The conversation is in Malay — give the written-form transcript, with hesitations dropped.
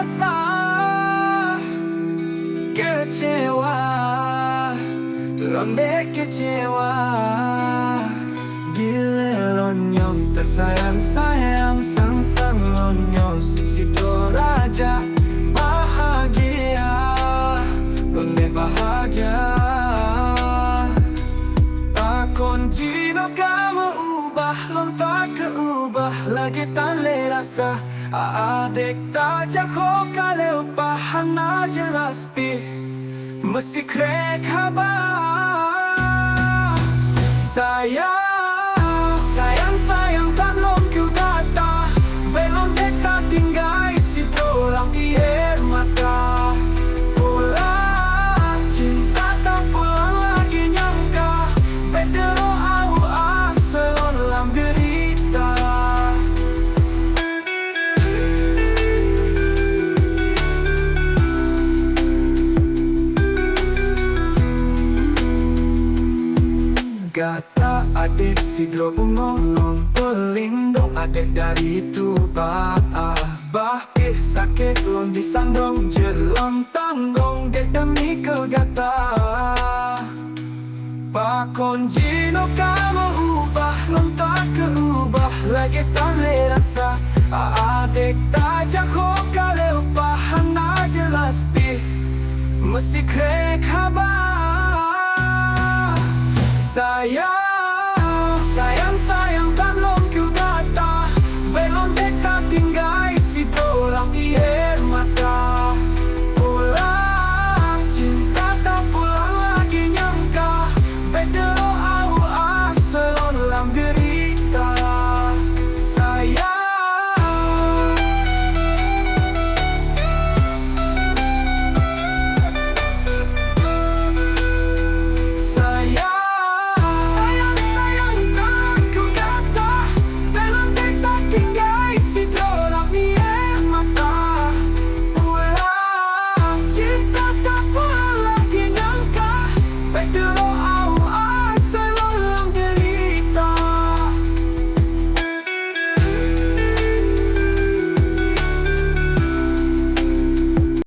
rasa kecewa, lembek kecewa. Gila lonyong tersayang-sayang, sang-sang lonyong sisi toraja. Bahagia, lembek bahagia. Takon jino kamu ubah, lontak keubah lagi tanle rasa. Adik tajak ho kaleu pahan na jelas pi mesti krek haba. Sayang, sayang, sayang tak long kau kata belum dekat tinggal isi tulang air mata. Pulang cinta tak pulang lagi nyangka bedero au aselon lam derita. Kata adik si dro bungolong pelindung adik dari tuba. Bah sakit lon disandong jelon tanggung dek demi kegata. Pakon jino kamu ubah lon tak keubah lagi tanle rasa. Adik tajak ho kaleu pahan na jelas pi mesti krek haba. Sayang, sayang, sayang tak long kau kata belum dekat tinggal isi tulang air mata.